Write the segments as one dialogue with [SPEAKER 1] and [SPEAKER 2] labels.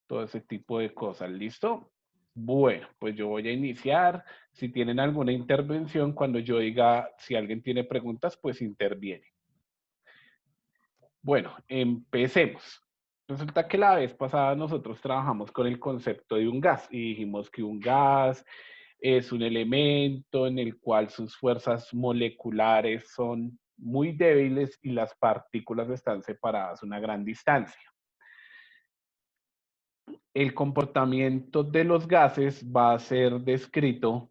[SPEAKER 1] todo ese tipo de cosas. ¿Listo? Bueno, pues yo voy a iniciar. Si tienen alguna intervención, cuando yo diga, si alguien tiene preguntas, pues interviene. Bueno, empecemos. Resulta que la vez pasada nosotros trabajamos con el concepto de un gas y dijimos que un gas es un elemento en el cual sus fuerzas moleculares son muy débiles y las partículas están separadas a una gran distancia. El comportamiento de los gases va a ser descrito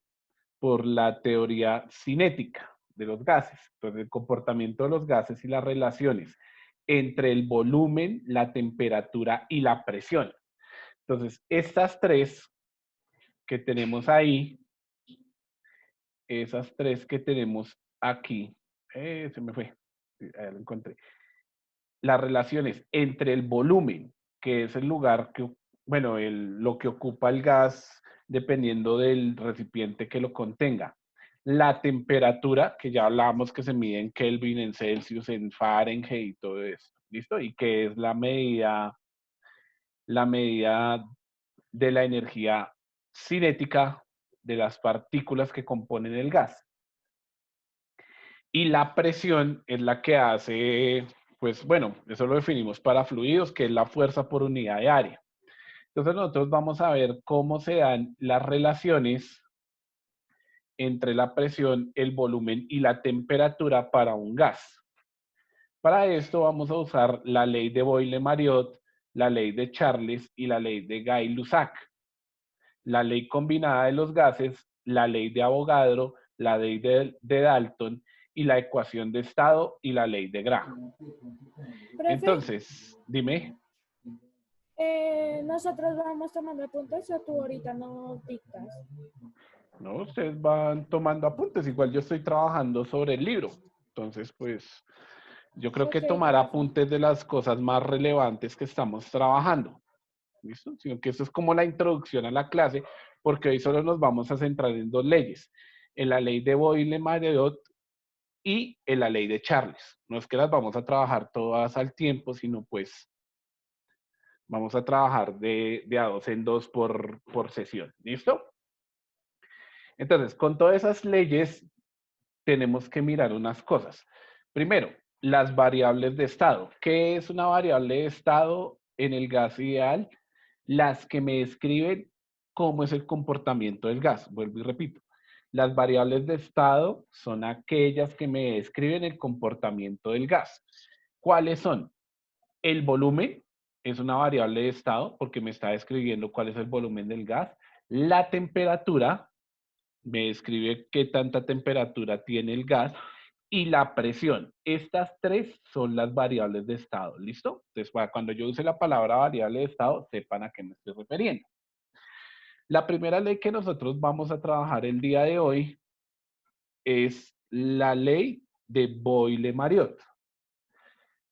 [SPEAKER 1] por la teoría cinética de los gases. Entonces, el comportamiento de los gases y las relaciones entre el volumen, la temperatura y la presión. Entonces, estas tres que tenemos ahí, esas tres que tenemos aquí, se me fue, ahí lo encontré. Las relaciones entre el volumen, que es el lugar que, bueno, lo que ocupa el gas dependiendo del recipiente que lo contenga. La temperatura, que ya hablábamos que se mide en Kelvin, en Celsius, en Fahrenheit y todo eso, ¿listo? Y que es la medida de la energía cinética de las partículas que componen el gas. Y la presión es la que hace, pues bueno, eso lo definimos para fluidos, que es la fuerza por unidad de área. Entonces nosotros vamos a ver cómo se dan las relaciones entre la presión, el volumen y la temperatura para un gas. Para esto vamos a usar la ley de Boyle-Mariotte, la ley de Charles y la ley de Gay-Lussac. La ley combinada de los gases, la ley de Avogadro, la ley de Dalton y la ecuación de estado y la ley de Graham.
[SPEAKER 2] Profe,
[SPEAKER 1] Entonces, dime.
[SPEAKER 2] nosotros vamos tomando apuntes o tú ahorita nos dictas.
[SPEAKER 1] No, ustedes van tomando apuntes, igual yo estoy trabajando sobre el libro. Entonces, pues, yo creo que
[SPEAKER 2] Ok,
[SPEAKER 1] tomar
[SPEAKER 2] profe.
[SPEAKER 1] apuntes de las cosas más relevantes que estamos trabajando. ¿Listo? Sino que eso es como la introducción a la clase, porque hoy solo nos vamos a centrar en dos leyes, en la ley de Boyle-Mariotte y en la ley de Charles. No es que las vamos a trabajar todas al tiempo, sino pues vamos a trabajar de a dos en dos por sesión. ¿Listo? Entonces, con todas esas leyes tenemos que mirar unas cosas. Primero, las variables de estado. ¿Qué es una variable de estado en el gas ideal? Las que me describen cómo es el comportamiento del gas. Vuelvo y repito. Las variables de estado son aquellas que me describen el comportamiento del gas. ¿Cuáles son? El volumen es una variable de estado porque me está describiendo cuál es el volumen del gas. La temperatura me describe qué tanta temperatura tiene el gas y la presión. Estas tres son las variables de estado, ¿listo? Entonces, para cuando yo use la palabra variable de estado, sepan a qué me estoy refiriendo. La primera ley que nosotros vamos a trabajar el día de hoy es la ley de Boyle-Mariotte.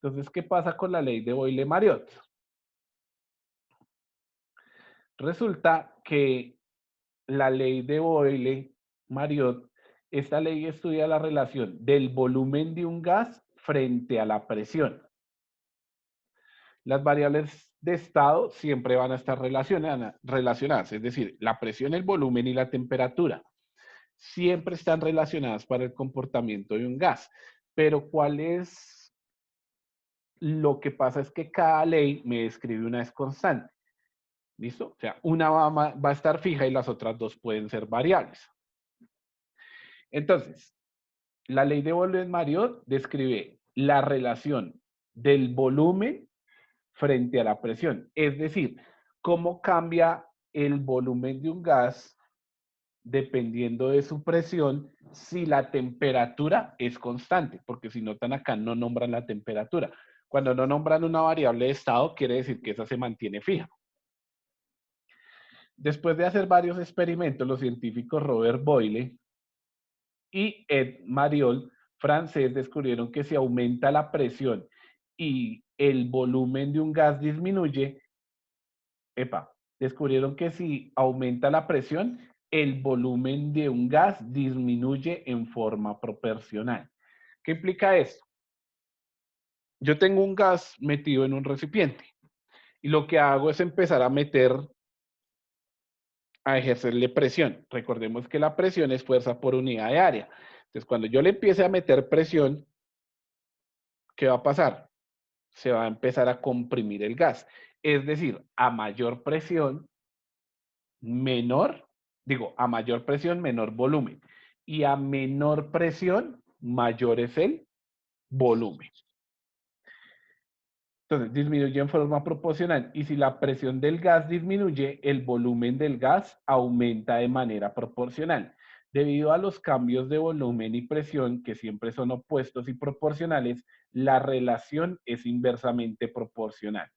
[SPEAKER 1] Entonces, ¿qué pasa con la ley de Boyle-Mariotte? Resulta que la ley de Boyle-Mariotte, esta ley estudia la relación del volumen de un gas frente a la presión. Las variables de estado siempre van a estar relacionadas, es decir, la presión, el volumen y la temperatura siempre están relacionadas para el comportamiento de un gas. Pero ¿cuál es? Lo que pasa es que cada ley me describe una es constante. ¿Listo? O sea, una va a estar fija y las otras dos pueden ser variables. Entonces, la ley de Boyle-Mariotte describe la relación del volumen frente a la presión. Es decir, cómo cambia el volumen de un gas dependiendo de su presión si la temperatura es constante, porque si notan acá no nombran la temperatura. Cuando no nombran una variable de estado, quiere decir que esa se mantiene fija. Después de hacer varios experimentos, los científicos Robert Boyle y Ed Mariol, francés, descubrieron que si aumenta la presión y el volumen de un gas disminuye, descubrieron que si aumenta la presión, el volumen de un gas disminuye en forma proporcional. ¿Qué implica esto? Yo tengo un gas metido en un recipiente Y lo que hago es empezar a ejercerle presión. Recordemos que la presión es fuerza por unidad de área. Entonces, cuando yo le empiece a meter presión, ¿qué va a pasar? Se va a empezar a comprimir el gas. Es decir, a mayor presión, a mayor presión, menor volumen. Y a menor presión, mayor es el volumen. Entonces, disminuye en forma proporcional. Y si la presión del gas disminuye, el volumen del gas aumenta de manera proporcional. Debido a los cambios de volumen y presión, que siempre son opuestos y proporcionales, la relación es inversamente proporcional.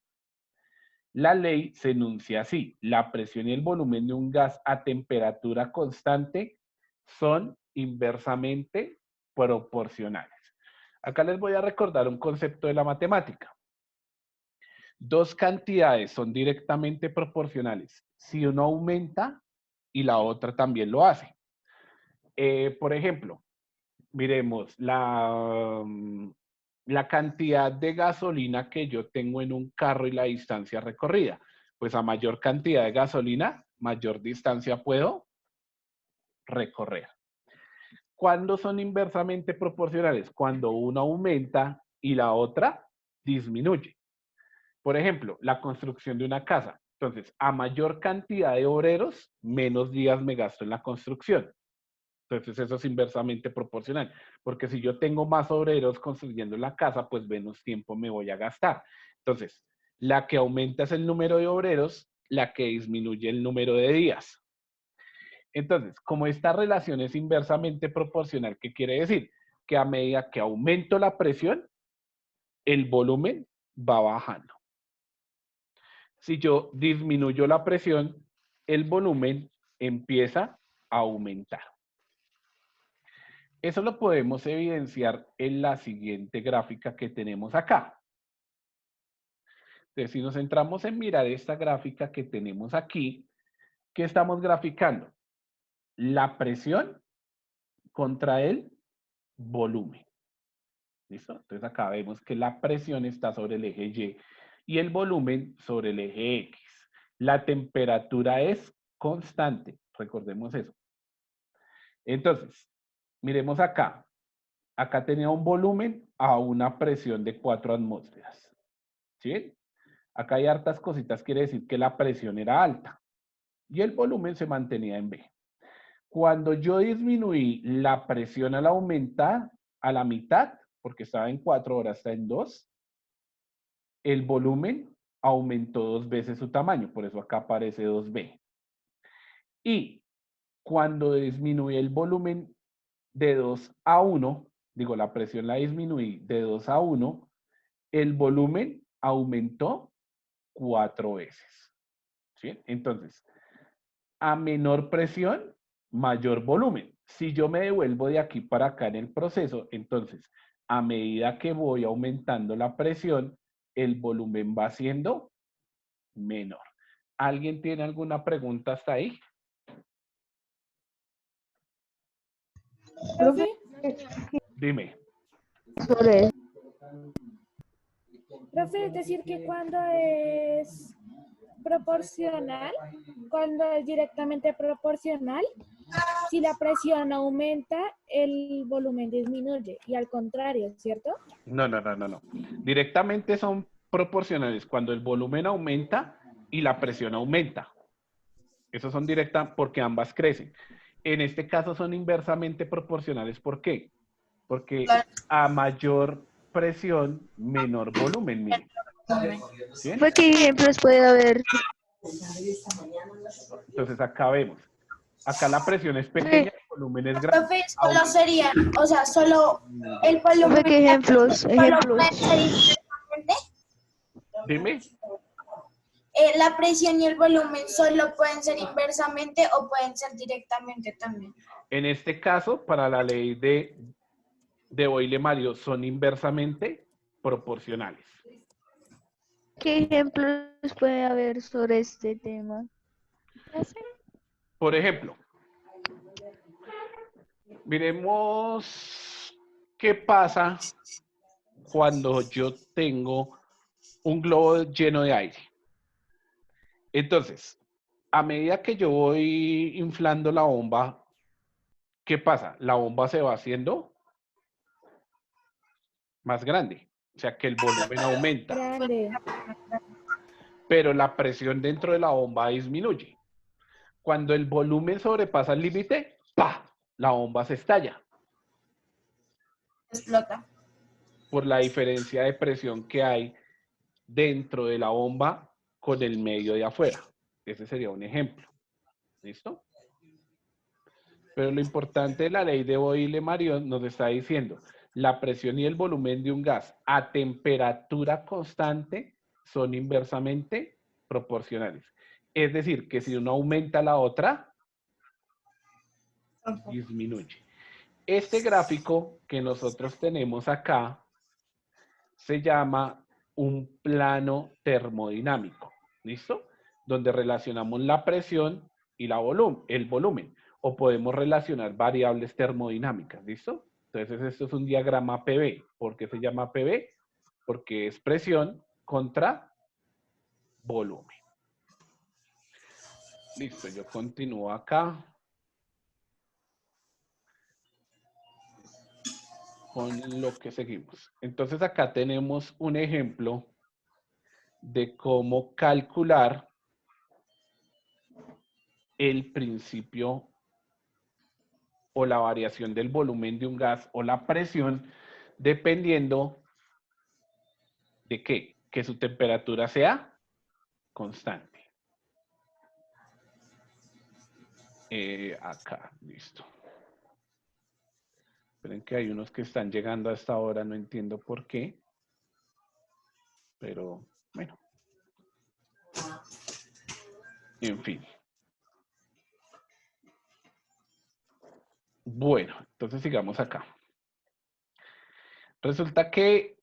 [SPEAKER 1] La ley se enuncia así: la presión y el volumen de un gas a temperatura constante son inversamente proporcionales. Acá les voy a recordar un concepto de la matemática. Dos cantidades son directamente proporcionales si uno aumenta y la otra también lo hace. Por ejemplo, miremos la cantidad de gasolina que yo tengo en un carro y la distancia recorrida. Pues a mayor cantidad de gasolina, mayor distancia puedo recorrer. ¿Cuándo son inversamente proporcionales? Cuando uno aumenta y la otra disminuye. Por ejemplo, la construcción de una casa. Entonces, a mayor cantidad de obreros, menos días me gasto en la construcción. Entonces, eso es inversamente proporcional. Porque si yo tengo más obreros construyendo la casa, pues menos tiempo me voy a gastar. Entonces, la que aumenta es el número de obreros, la que disminuye el número de días. Entonces, como esta relación es inversamente proporcional, ¿qué quiere decir? Que a medida que aumento la presión, el volumen va bajando. Si yo disminuyo la presión, el volumen empieza a aumentar. Eso lo podemos evidenciar en la siguiente gráfica que tenemos acá. Entonces, si nos centramos en mirar esta gráfica que tenemos aquí, ¿qué estamos graficando? La presión contra el volumen. ¿Listo? Entonces acá vemos que la presión está sobre el eje Y el volumen sobre el eje X. La temperatura es constante, recordemos eso. Entonces, miremos acá. Acá tenía un volumen a una presión de 4 atmósferas. ¿Sí? Acá hay hartas cositas, quiere decir que la presión era alta y el volumen se mantenía en B. Cuando yo disminuí la presión al aumentar a la mitad, porque estaba en 4, ahora está en 2, el volumen aumentó 2 veces su tamaño, por eso acá aparece 2B. Y cuando disminuí el volumen de 2 a 1, digo, la presión la disminuí de 2 a 1, el volumen aumentó 4 veces. ¿Sí? Entonces, a menor presión, mayor volumen. Si yo me devuelvo de aquí para acá en el proceso, entonces, a medida que voy aumentando la presión, el volumen va siendo menor. ¿Alguien tiene alguna pregunta hasta ahí?
[SPEAKER 2] Profe,
[SPEAKER 1] Dime.
[SPEAKER 3] Sobre
[SPEAKER 2] profe, es decir que cuando es proporcional, cuando es directamente proporcional, si la presión aumenta, el volumen disminuye y al contrario, ¿cierto?
[SPEAKER 1] No. Directamente son proporcionales cuando el volumen aumenta y la presión aumenta. Esos son directas porque ambas crecen. En este caso son inversamente proporcionales. ¿Por qué? Porque a mayor presión, menor volumen, miren. ¿Sí?
[SPEAKER 3] ¿Fue qué ejemplos puede haber?
[SPEAKER 1] Entonces acá vemos. Acá la presión es pequeña, el volumen es grande.
[SPEAKER 4] Profe, solo sería, o sea, solo el volumen
[SPEAKER 3] ¿Fue qué ejemplos?
[SPEAKER 4] solo
[SPEAKER 3] Ejemplos.
[SPEAKER 4] puede ser inversamente.
[SPEAKER 1] Dime.
[SPEAKER 4] La presión y el volumen solo pueden ser inversamente o pueden ser directamente también.
[SPEAKER 1] En este caso, para la ley de Boyle-Mario, son inversamente proporcionales.
[SPEAKER 3] ¿Qué ejemplos puede haber sobre este tema?
[SPEAKER 1] Por ejemplo, miremos qué pasa cuando yo tengo un globo lleno de aire. Entonces, a medida que yo voy inflando la bomba, ¿qué pasa? La bomba se va haciendo más grande, o sea que el volumen aumenta,
[SPEAKER 2] Grande.
[SPEAKER 1] pero la presión dentro de la bomba disminuye. Cuando el volumen sobrepasa el límite, ¡pa!, la bomba se estalla
[SPEAKER 4] Explota.
[SPEAKER 1] por la diferencia de presión que hay dentro de la bomba con el medio de afuera. Ese sería un ejemplo. ¿Listo? Pero lo importante de la ley de Boyle-Marion nos está diciendo, la presión y el volumen de un gas a temperatura constante son inversamente proporcionales. Es decir, que si uno aumenta la otra, disminuye. Este gráfico que nosotros tenemos acá se llama un plano termodinámico. ¿Listo? Donde relacionamos la presión y el volumen. O podemos relacionar variables termodinámicas. ¿Listo? Entonces, esto es un diagrama PV. ¿Por qué se llama PV? Porque es presión contra volumen. Listo, yo continúo acá con lo que seguimos. Entonces, acá tenemos un ejemplo de cómo calcular el principio o la variación del volumen de un gas o la presión, dependiendo de qué, que su temperatura sea constante. Acá, listo. Esperen que hay unos que están llegando a esta hora, no entiendo por qué, pero bueno. En fin. Bueno, entonces sigamos acá. Resulta que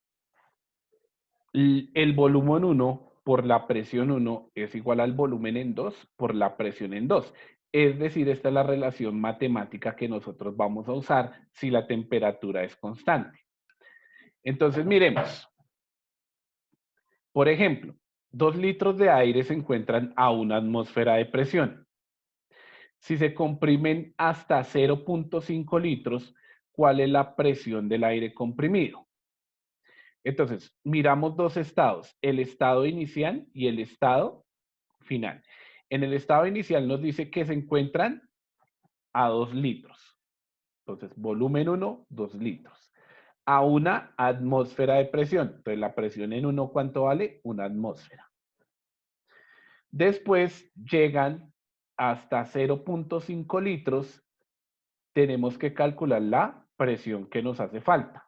[SPEAKER 1] el volumen 1 por la presión 1 es igual al volumen en 2 por la presión en 2. Es decir, esta es la relación matemática que nosotros vamos a usar si la temperatura es constante. Entonces, miremos. Por ejemplo, 2 litros de aire se encuentran a una atmósfera de presión. Si se comprimen hasta 0.5 litros, ¿cuál es la presión del aire comprimido? Entonces, miramos dos estados, el estado inicial y el estado final. En el estado inicial nos dice que se encuentran a 2 litros. Entonces, volumen 1, 2 litros. A una atmósfera de presión. Entonces, la presión en 1, ¿cuánto vale? Una atmósfera. Después llegan hasta 0.5 litros. Tenemos que calcular la presión que nos hace falta.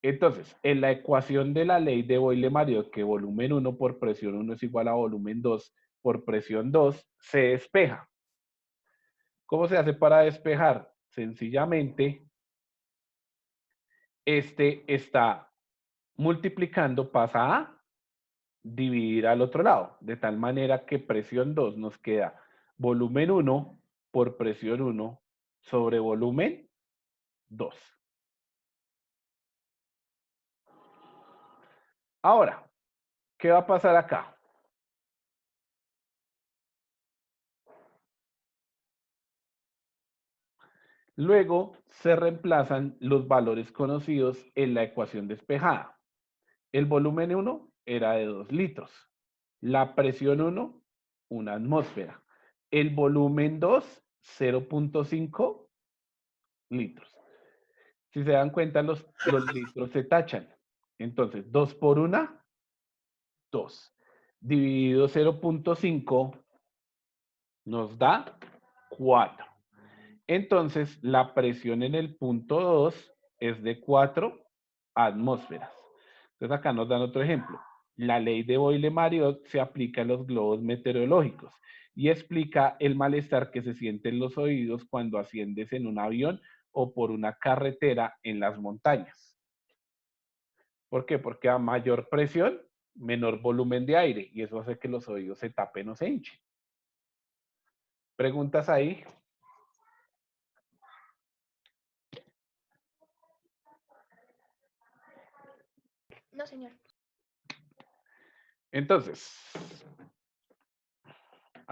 [SPEAKER 1] Entonces, en la ecuación de la ley de Boyle-Mariot, que volumen 1 por presión 1 es igual a volumen 2 por presión 2, se despeja. ¿Cómo se hace para despejar? Sencillamente, este está multiplicando, pasa a dividir al otro lado, de tal manera que presión 2 nos queda volumen 1 por presión 1 sobre volumen 2. Ahora, ¿qué va a pasar acá? Luego se reemplazan los valores conocidos en la ecuación despejada. El volumen 1 era de 2 litros. La presión 1, una atmósfera. El volumen 2, 0.5 litros. Si se dan cuenta, los litros se tachan. Entonces, 2 por 1, 2. Dividido 0.5 nos da 4. Entonces, la presión en el punto 2 es de 4 atmósferas. Entonces, acá nos dan otro ejemplo. La ley de Boyle-Mariot se aplica en los globos meteorológicos y explica el malestar que se siente en los oídos cuando asciendes en un avión o por una carretera en las montañas. ¿Por qué? Porque a mayor presión, menor volumen de aire y eso hace que los oídos se tapen o se hinchen. ¿Preguntas ahí?
[SPEAKER 3] No, señor.
[SPEAKER 1] Entonces,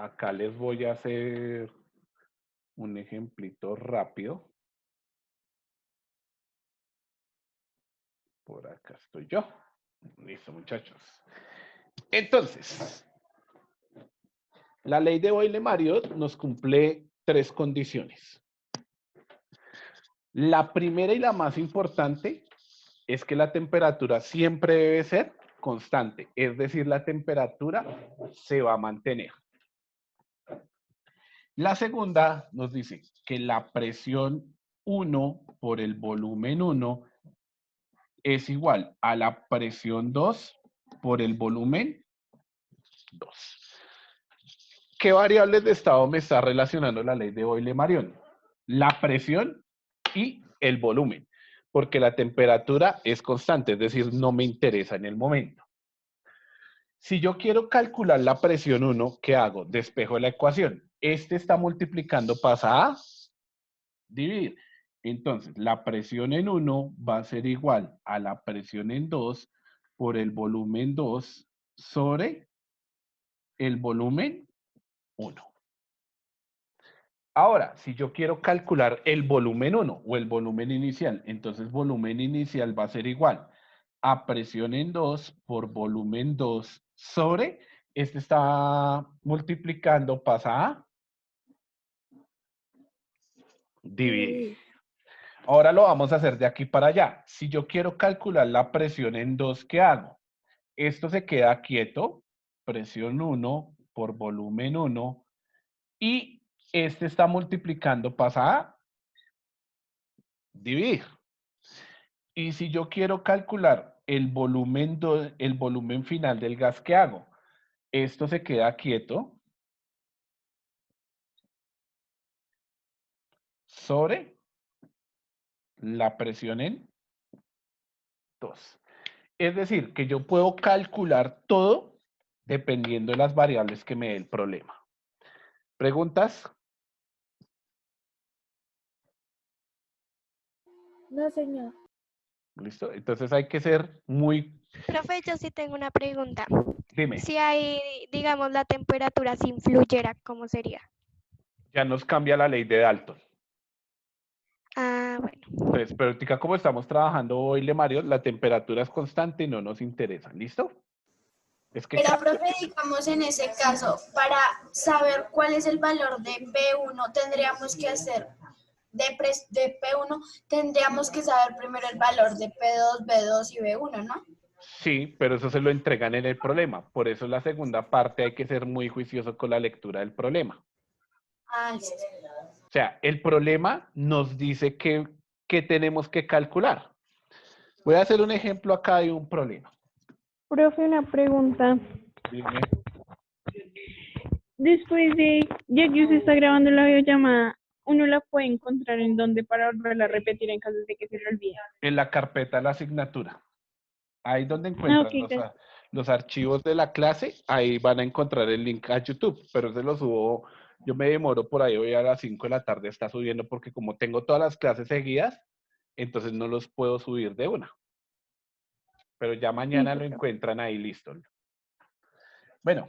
[SPEAKER 1] acá les voy a hacer un ejemplito rápido. Por acá estoy yo. Listo, muchachos. Entonces, la ley de Boyle-Marriott nos cumple 3 condiciones. La primera y la más importante es que la temperatura siempre debe ser constante, es decir, la temperatura se va a mantener. La segunda nos dice que la presión 1 por el volumen 1 es igual a la presión 2 por el volumen 2. ¿Qué variables de estado me está relacionando la ley de Boyle-Marion? La presión y el volumen, porque la temperatura es constante, es decir, no me interesa en el momento. Si yo quiero calcular la presión 1, ¿qué hago? Despejo la ecuación. Este está multiplicando, pasa a dividir. Entonces, la presión en 1 va a ser igual a la presión en 2 por el volumen 2 sobre el volumen 1. Ahora, si yo quiero calcular el volumen 1 o el volumen inicial, entonces volumen inicial va a ser igual a presión en 2 por volumen 2 sobre, este está multiplicando, pasa a dividir. Ahora lo vamos a hacer de aquí para allá. Si yo quiero calcular la presión en 2, ¿qué hago? Esto se queda quieto, presión 1 por volumen 1, y este está multiplicando, pasa a dividir. Y si yo quiero calcular el volumen final del gas, ¿qué hago? Esto se queda quieto sobre la presión en 2. Es decir, que yo puedo calcular todo dependiendo de las variables que me dé el problema. ¿Preguntas?
[SPEAKER 2] No, señor.
[SPEAKER 1] ¿Listo? Entonces hay que ser muy...
[SPEAKER 3] Profe, yo sí tengo una pregunta.
[SPEAKER 1] Dime,
[SPEAKER 3] Si hay, digamos, la temperatura si influyera, ¿cómo sería?
[SPEAKER 1] ya nos cambia la ley de Dalton.
[SPEAKER 3] Ah, bueno.
[SPEAKER 1] Entonces, pero tica, como estamos trabajando hoy, Mario, la temperatura es constante y no nos interesa. ¿Listo? Es que
[SPEAKER 4] Pero, profe, digamos en ese caso, para saber cuál es el valor de P1, tendríamos que hacer, de P1, tendríamos que saber primero el valor de P2, B2 y B1, ¿no?
[SPEAKER 1] sí, pero eso se lo entregan en el problema. Por eso la segunda parte hay que ser muy juicioso con la lectura del problema.
[SPEAKER 4] Ah, sí.
[SPEAKER 1] O sea, el problema nos dice que tenemos que calcular. Voy a hacer un ejemplo acá de un problema.
[SPEAKER 5] Profe, una pregunta.
[SPEAKER 1] Dime.
[SPEAKER 5] Después de ya que usted está grabando la videollamada, ¿uno la puede encontrar en dónde para volverla a repetir en caso de que se le olvide?
[SPEAKER 1] En la carpeta de la asignatura. Ahí donde
[SPEAKER 5] Ah,
[SPEAKER 1] encuentran
[SPEAKER 5] ok, gracias.
[SPEAKER 1] los archivos de la clase, ahí van a encontrar el link a YouTube, pero se lo subo, yo me demoro por ahí, hoy a las 5 de la tarde está subiendo porque como tengo todas las clases seguidas, entonces no los puedo subir de una. Pero ya mañana lo encuentran ahí listo. Bueno,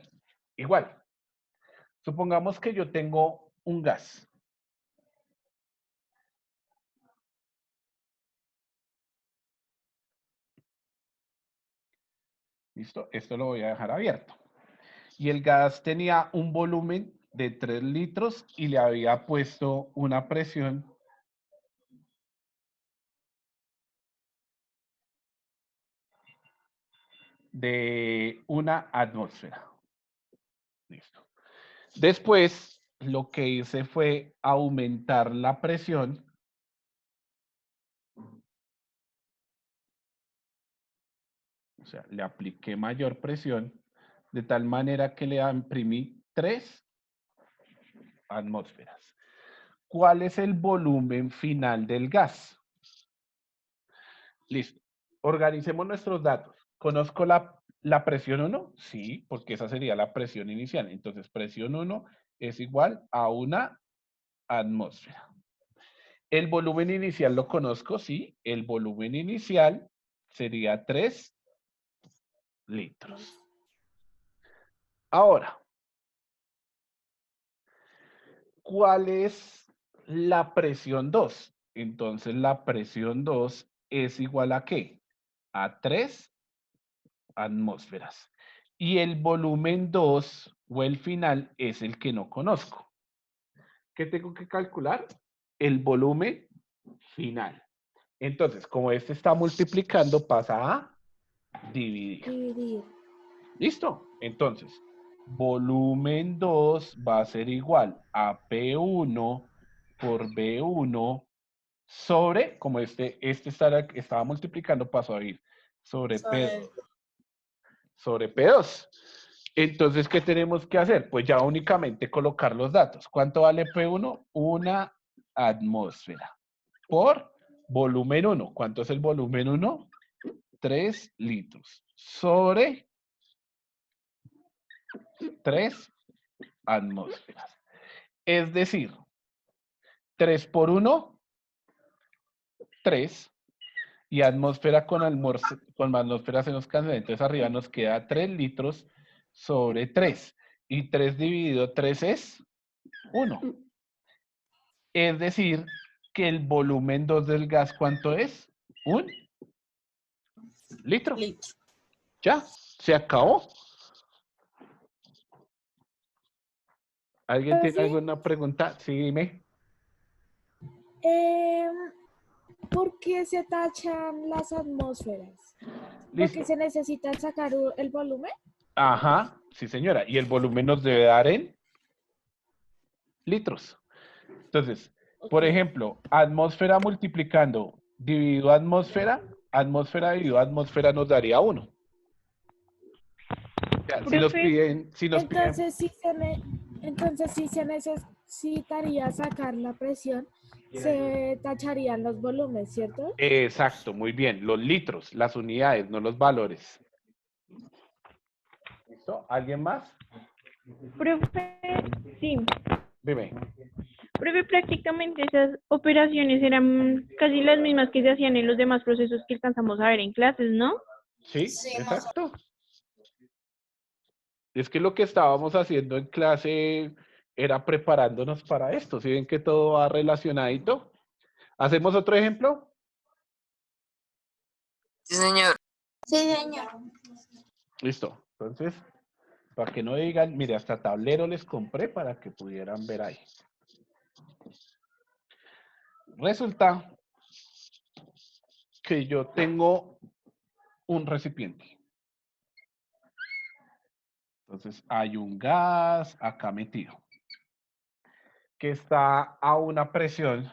[SPEAKER 1] igual, supongamos que yo tengo un gas. ¿Listo? Esto lo voy a dejar abierto. Y el gas tenía un volumen de 3 litros y le había puesto una presión de 1 atmósfera. Listo. Después, lo que hice fue aumentar la presión o sea, le apliqué mayor presión de tal manera que le imprimí 3 atmósferas. ¿Cuál es el volumen final del gas? Listo. Organicemos nuestros datos. ¿Conozco la presión 1? Sí, porque esa sería la presión inicial. Entonces, presión 1 es igual a 1 atmósfera. ¿El volumen inicial lo conozco? Sí. El volumen inicial sería 3 litros. Ahora, ¿cuál es la presión 2? Entonces la presión 2 es igual a ¿qué? A 3 atmósferas. Y el volumen 2 o el final es el que no conozco. ¿Qué tengo que calcular? El volumen final. Entonces, como este está multiplicando, pasa a dividir.
[SPEAKER 2] Dividir.
[SPEAKER 1] ¿Listo? Entonces, volumen 2 va a ser igual a P1 por B1 sobre, como este estaba multiplicando, pasó a ir sobre P2. Sobre P2. Entonces, ¿qué tenemos que hacer? Pues ya únicamente colocar los datos. ¿Cuánto vale P1? Una atmósfera por volumen 1. ¿Cuánto es el volumen 1? 3 litros. Sobre 3 atmósferas. Es decir, 3 por 1, 3. Y atmósfera con atmósfera se nos cancela. Entonces arriba nos queda 3 litros sobre 3. Y 3 dividido 3 es 1. Es decir, que el volumen 2 del gas, ¿cuánto es? 1 litro. Ya, se acabó. ¿Alguien tiene
[SPEAKER 2] ¿Sí?
[SPEAKER 1] alguna pregunta? Sí, dime.
[SPEAKER 2] ¿Por qué se tachan las atmósferas?
[SPEAKER 1] Listo.
[SPEAKER 2] ¿Porque se necesita sacar el volumen?
[SPEAKER 1] Ajá, sí señora. Y el volumen nos debe dar en litros. Entonces, por ejemplo, atmósfera multiplicando dividido atmósfera, atmósfera dividido atmósfera nos daría 1. Si nos
[SPEAKER 5] Profe,
[SPEAKER 1] piden,
[SPEAKER 2] Entonces sí se necesitaría sacar la presión, se tacharían los volúmenes, ¿cierto?
[SPEAKER 1] exacto, muy bien, los litros, las unidades, no los valores. ¿Listo? ¿Alguien más?
[SPEAKER 5] profe, sí.
[SPEAKER 1] Dime.
[SPEAKER 5] Profe, prácticamente esas operaciones eran casi las mismas que se hacían en los demás procesos que alcanzamos a ver en clases, ¿no?
[SPEAKER 1] Sí, exacto. Es que lo que estábamos haciendo en clase era preparándonos para esto. ¿Sí ven que todo va relacionadito? ¿Hacemos otro ejemplo?
[SPEAKER 6] Sí, señor.
[SPEAKER 4] Sí, señor.
[SPEAKER 1] Listo. Entonces, para que no digan, mire, hasta tablero les compré para que pudieran ver ahí. Resulta que yo tengo un recipiente. Entonces, hay un gas acá metido que está a una presión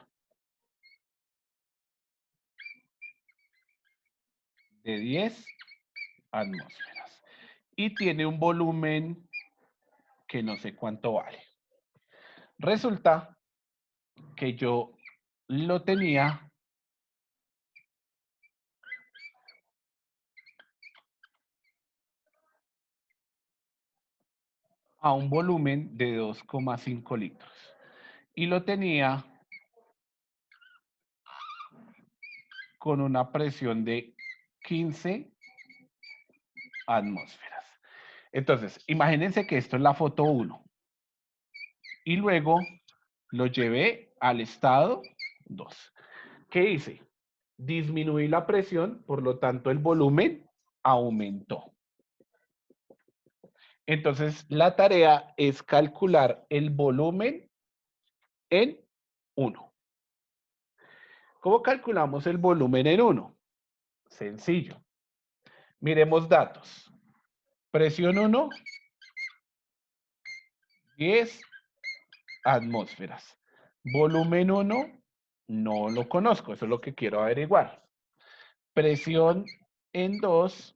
[SPEAKER 1] de 10 atmósferas y tiene un volumen que no sé cuánto vale. Resulta que yo lo tenía a un volumen de 2,5 litros y lo tenía con una presión de 15 atmósferas. Entonces, imagínense que esto es la foto 1 y luego lo llevé al estado 2. ¿Qué hice? Disminuí la presión, por lo tanto el volumen aumentó. Entonces, la tarea es calcular el volumen en 1. ¿Cómo calculamos el volumen en 1? Sencillo. Miremos datos. Presión 1, 10 atmósferas. Volumen 1, no lo conozco, eso es lo que quiero averiguar. Presión en 2,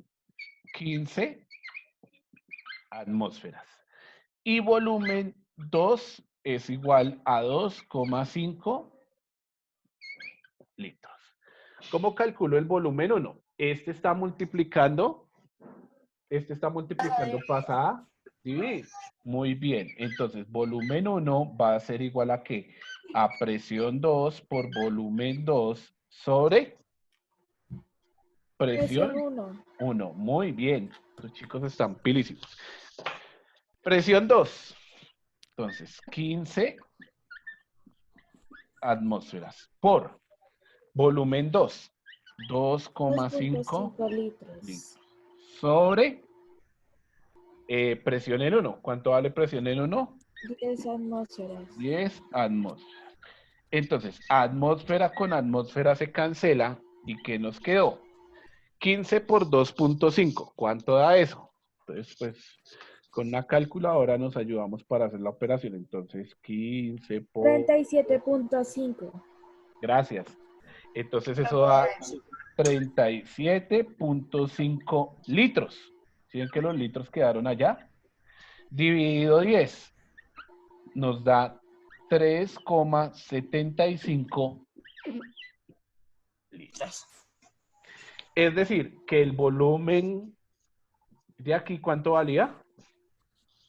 [SPEAKER 1] 15 atmósferas. Y volumen 2 es igual a 2,5 litros. ¿Cómo calculo el volumen 1? Este está multiplicando, pasa a dividir. Muy bien, entonces volumen 1 va a ser igual a ¿qué? A presión 2 por volumen 2 sobre presión 1. Muy bien, los chicos están pilísimos. Presión 2. Entonces, 15 atmósferas por volumen 2, 2,5
[SPEAKER 2] 2.5 litros.
[SPEAKER 1] litros. Sobre presión en 1. ¿Cuánto vale presión en 1?
[SPEAKER 2] 10 atmósferas.
[SPEAKER 1] 10 atmósferas. Entonces, atmósfera con atmósfera se cancela. ¿Y qué nos quedó? 15 por 2.5. ¿Cuánto da eso? Entonces, pues, con una calculadora nos ayudamos para hacer la operación. Entonces, 15 por...
[SPEAKER 2] 37.5.
[SPEAKER 1] Gracias. Entonces, eso da 37.5 litros. ¿Sí ven que los litros quedaron allá? Dividido 10 nos da 3,75 litros. Es decir, que el volumen de aquí, ¿cuánto valía?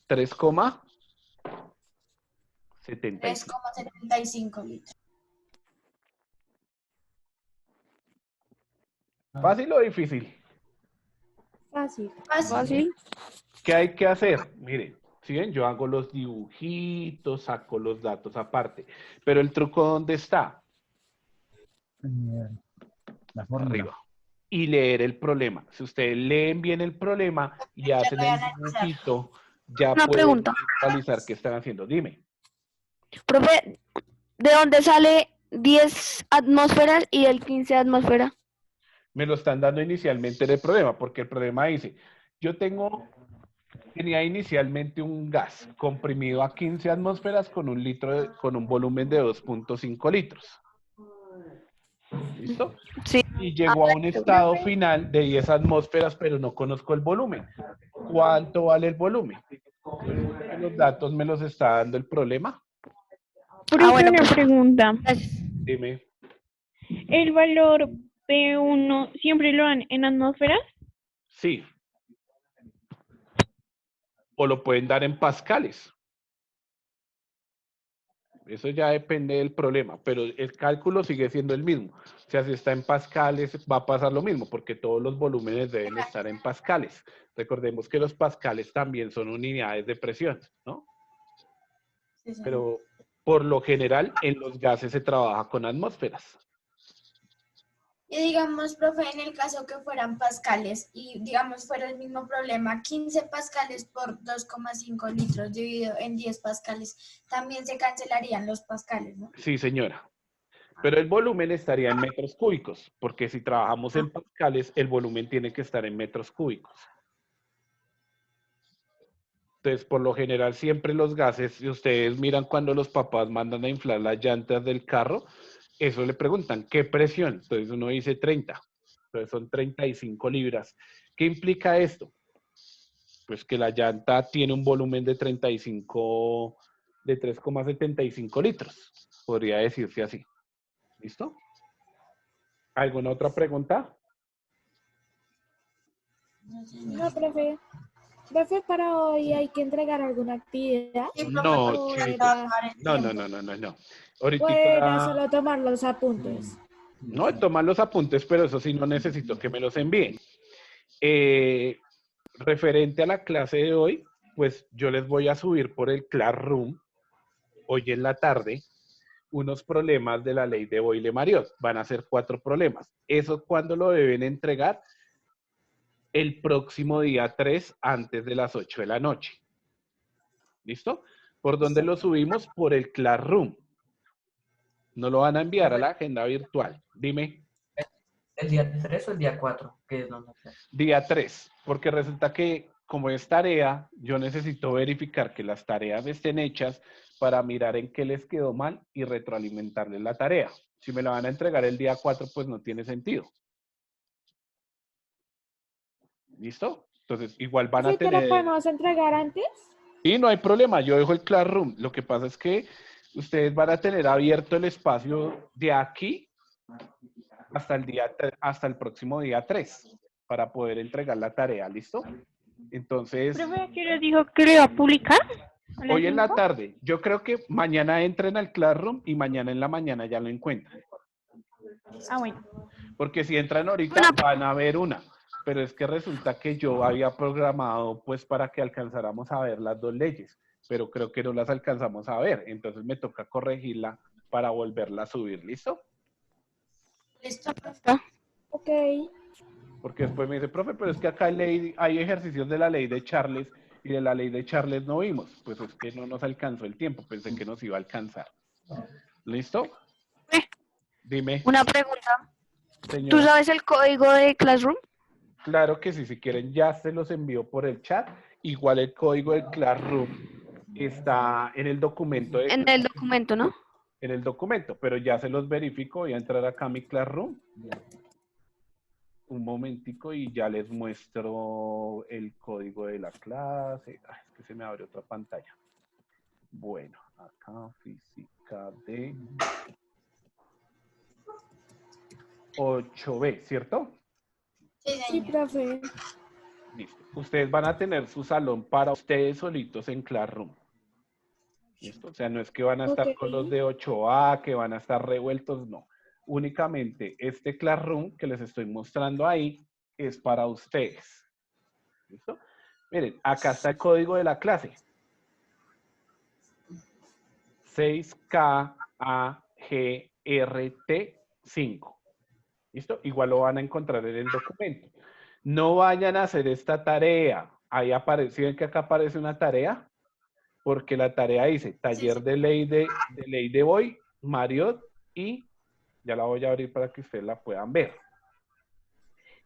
[SPEAKER 1] 3,75.
[SPEAKER 4] 3,75 litros.
[SPEAKER 1] ¿Fácil o difícil?
[SPEAKER 2] Fácil.
[SPEAKER 3] Fácil.
[SPEAKER 1] ¿Qué hay que hacer? Miren, ¿sí ven? Yo hago los dibujitos, saco los datos aparte. Pero el truco, ¿dónde está?
[SPEAKER 6] La fórmula.
[SPEAKER 1] Arriba. Y leer el problema. Si ustedes leen bien el problema y hacen el dibujito, ya
[SPEAKER 3] Una
[SPEAKER 1] pueden
[SPEAKER 3] pregunta.
[SPEAKER 1] visualizar qué están haciendo. Dime.
[SPEAKER 3] Profe, ¿de dónde sale 10 atmósferas y el 15 atmósfera?
[SPEAKER 1] Me lo están dando inicialmente en el problema, porque el problema dice, tenía inicialmente un gas comprimido a 15 atmósferas con con un volumen de 2.5 litros. ¿Listo?
[SPEAKER 3] Sí.
[SPEAKER 1] Y llegó a un estado final de 10 atmósferas, pero no conozco el volumen. ¿Cuánto vale el volumen? Los datos me los está dando el problema.
[SPEAKER 5] Profe,
[SPEAKER 3] bueno,
[SPEAKER 5] una
[SPEAKER 3] pues-
[SPEAKER 5] pregunta.
[SPEAKER 1] Dime.
[SPEAKER 5] ¿El valor P1 siempre lo dan en atmósferas?
[SPEAKER 1] Sí. O lo pueden dar en pascales. Eso ya depende del problema, pero el cálculo sigue siendo el mismo. O sea, si está en pascales, va a pasar lo mismo, porque todos los volúmenes deben estar en pascales. Recordemos que los pascales también son unidades de presión, ¿no?
[SPEAKER 4] Sí, sí.
[SPEAKER 1] Pero por lo general, en los gases se trabaja con atmósferas.
[SPEAKER 4] Y digamos, profe, en el caso que fueran pascales y digamos fuera el mismo problema, 15 pascales por 2,5 litros dividido en 10 pascales, también se cancelarían los pascales, ¿no?
[SPEAKER 1] Sí, señora. Pero el volumen estaría en metros cúbicos, porque si trabajamos en pascales, el volumen tiene que estar en metros cúbicos. Entonces, por lo general, siempre los gases, si ustedes miran cuando los papás mandan a inflar las llantas del carro, eso le preguntan, ¿qué presión? Entonces uno dice 30. Entonces son 35 libras. ¿Qué implica esto? Pues que la llanta tiene un volumen de 35, de 3,75 litros. Podría decirse así. ¿Listo? ¿Alguna otra pregunta?
[SPEAKER 2] No, profe. Profe, para hoy hay que entregar alguna actividad.
[SPEAKER 4] Sí, profe,
[SPEAKER 1] No,
[SPEAKER 4] porque
[SPEAKER 2] O
[SPEAKER 1] chiquitos.
[SPEAKER 2] era,
[SPEAKER 1] No. Ahorita,
[SPEAKER 2] o era solo tomar los apuntes.
[SPEAKER 1] no, toman los apuntes, pero eso sí no necesito que me los envíen. Referente a la clase de hoy, pues yo les voy a subir por el Classroom, hoy en la tarde, unos problemas de la ley de Boyle-Mariot. Van a ser 4 problemas. ¿Eso cuándo lo deben entregar? El próximo día 3, antes de las 8 de la noche. ¿Listo? ¿Por dónde lo subimos? Por el Classroom. No lo van a enviar a la agenda virtual. Dime.
[SPEAKER 7] ¿El día 3 o el día 4? ¿Qué es donde?
[SPEAKER 1] Día 3, porque resulta que como es tarea, yo necesito verificar que las tareas estén hechas para mirar en qué les quedó mal y retroalimentarles la tarea. Si me la van a entregar el día 4, pues no tiene sentido. ¿Listo? Entonces, igual van a
[SPEAKER 2] ¿Sí te
[SPEAKER 1] tener...
[SPEAKER 2] lo podemos entregar antes?
[SPEAKER 1] Sí, no hay problema, yo dejo el Classroom. Lo que pasa es que ustedes van a tener abierto el espacio de aquí hasta el próximo día 3 para poder entregar la tarea, ¿listo? Entonces,
[SPEAKER 5] ¿Profe, a qué hora dijo que lo iba a publicar? ¿A las
[SPEAKER 1] hoy en la
[SPEAKER 5] 5?
[SPEAKER 1] tarde, yo creo que mañana entren al Classroom y mañana en la mañana ya lo encuentran.
[SPEAKER 5] Ah, bueno.
[SPEAKER 1] Porque si entran ahorita van a ver una. Pero es que resulta que yo había programado pues para que alcanzáramos a ver las 2 leyes, pero creo que no las alcanzamos a ver. Entonces me toca corregirla para volverla a subir, ¿listo?
[SPEAKER 4] Listo.
[SPEAKER 2] Ok.
[SPEAKER 1] Porque después me dice, profe, pero es que acá hay ejercicios de la ley de Charles y de la ley de Charles no vimos. Pues es que no nos alcanzó el tiempo, pensé que nos iba a alcanzar. ¿Listo? Dime,
[SPEAKER 3] Una pregunta. ¿Tú
[SPEAKER 1] señora.
[SPEAKER 3] sabes el código de Classroom?
[SPEAKER 1] Claro que sí, si quieren ya se los envío por el chat. Igual el código del Classroom está en el documento de
[SPEAKER 3] En el documento, ¿no?
[SPEAKER 1] en el documento, pero ya se los verifico. Voy a entrar acá a mi Classroom. Un momentico y ya les muestro el código de la clase. Ay, es que se me abre otra pantalla. Bueno, acá física de 8B, ¿cierto?
[SPEAKER 4] Sí,
[SPEAKER 2] Sí,
[SPEAKER 4] señor.
[SPEAKER 2] profe.
[SPEAKER 1] Listo. Ustedes van a tener su salón para ustedes solitos en Classroom. ¿Listo? O sea, no es que van a estar
[SPEAKER 2] Ok.
[SPEAKER 1] con los de 8A, que van a estar revueltos, no. Únicamente este Classroom que les estoy mostrando ahí es para ustedes. ¿Listo? Miren, acá está el código de la clase. 6KAGRT5. ¿Listo? Igual lo van a encontrar en el documento. No vayan a hacer esta tarea. Ahí aparece, ¿ven que acá aparece una tarea? Porque la tarea dice taller de ley de Boy, Marriott y ya la voy a abrir para que ustedes la puedan ver.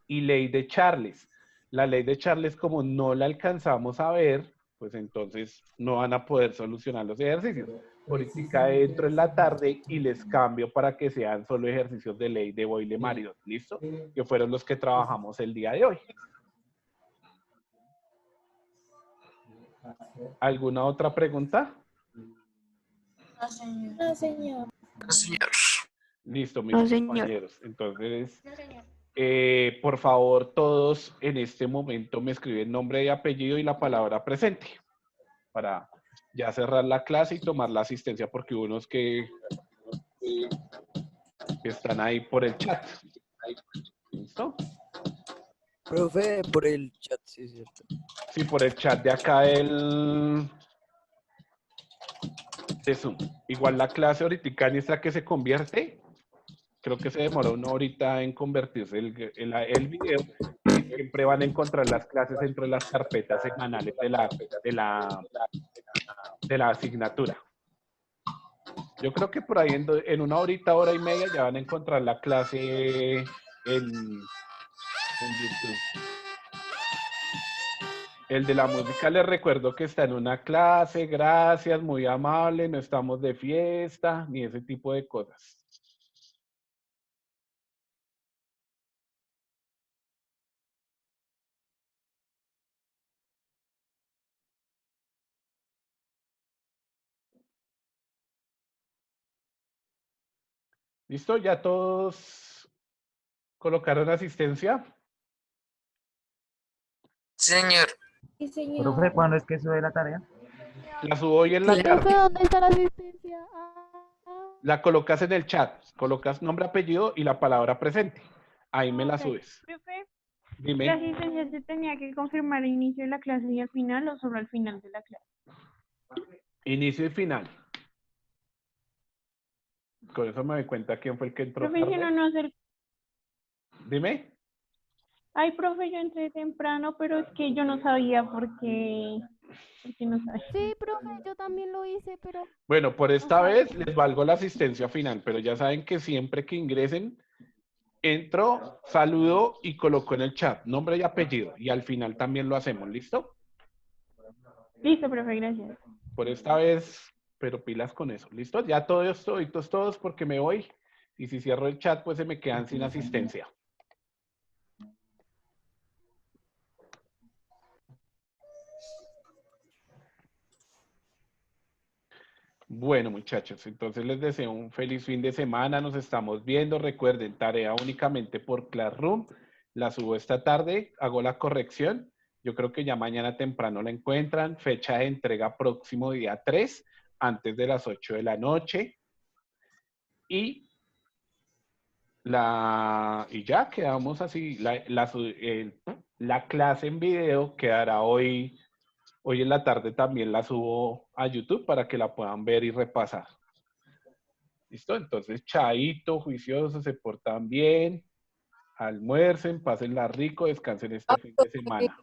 [SPEAKER 1] Y ley de Charles. La ley de Charles, como no la alcanzamos a ver, pues entonces no van a poder solucionar los ejercicios. Ahorita entro en la tarde y les cambio para que sean solo ejercicios de ley de Boyle Marriott, ¿listo? Que fueron los que trabajamos el día de hoy. ¿Alguna otra pregunta?
[SPEAKER 4] No, señor.
[SPEAKER 2] No, señor.
[SPEAKER 1] Listo, mis
[SPEAKER 3] No, señor.
[SPEAKER 1] compañeros. Entonces, por favor, todos en este momento me escriben nombre y apellido y la palabra presente para ya cerrar la clase y tomar la asistencia porque hubo unos que están ahí por el chat. ¿Listo?
[SPEAKER 6] Profe, por el chat, sí, es cierto.
[SPEAKER 1] Sí, por el chat de acá de Zoom. Igual la clase ahorita en esta que se convierte, creo que se demoró una horita en convertirse el video. Y siempre van a encontrar las clases dentro de las carpetas semanales de la asignatura. Yo creo que por ahí en una horita, hora y media ya van a encontrar la clase en YouTube. El de la música les recuerdo que está en una clase, gracias, muy amable, no estamos de fiesta, ni ese tipo de cosas. ¿Listo? ¿Ya todos colocaron asistencia?
[SPEAKER 8] Señor,
[SPEAKER 2] Sí, señor.
[SPEAKER 9] Profe, ¿cuándo es que sube la tarea?
[SPEAKER 1] La subo hoy en la tarde.
[SPEAKER 2] ¿Dónde está la asistencia?
[SPEAKER 1] La colocas en el chat, colocas nombre, apellido y la palabra presente. Ahí me la
[SPEAKER 5] Ok.
[SPEAKER 1] subes.
[SPEAKER 5] Profe, ¿la
[SPEAKER 1] Dime,
[SPEAKER 5] asistencia se tenía que confirmar al inicio de la clase y al final o solo al final de la clase?
[SPEAKER 1] inicio y final. Con eso me doy cuenta quién fue el que entró
[SPEAKER 5] Profe, si no,
[SPEAKER 1] tarde.
[SPEAKER 5] no hacer...
[SPEAKER 1] Dime.
[SPEAKER 5] Ay, profe, yo entré temprano, pero es que yo no sabía por qué no sabía.
[SPEAKER 10] Sí, profe, yo también lo hice, pero
[SPEAKER 1] Bueno, por esta vez les valgo la asistencia final, pero ya saben que siempre que ingresen, entro, saludo y coloco en el chat nombre y apellido. Y al final también lo hacemos, ¿listo?
[SPEAKER 5] Listo, profe, gracias.
[SPEAKER 1] Por esta vez, pero pilas con eso, ¿listo? Ya todos porque me voy. Y si cierro el chat, pues se me quedan sin asistencia. Bueno, muchachos, entonces les deseo un feliz fin de semana. Nos estamos viendo. Recuerden, tarea únicamente por Classroom. La subo esta tarde, hago la corrección. Yo creo que ya mañana temprano la encuentran. Fecha de entrega próximo día 3, antes de las 8 de la noche. Y ya quedamos así. La clase en video quedará hoy en la tarde, también la subo a YouTube para que la puedan ver y repasar. ¿Listo? Entonces, chaito, juiciosos, se portan bien, almuercen, pásenla rico, descansen este fin de semana.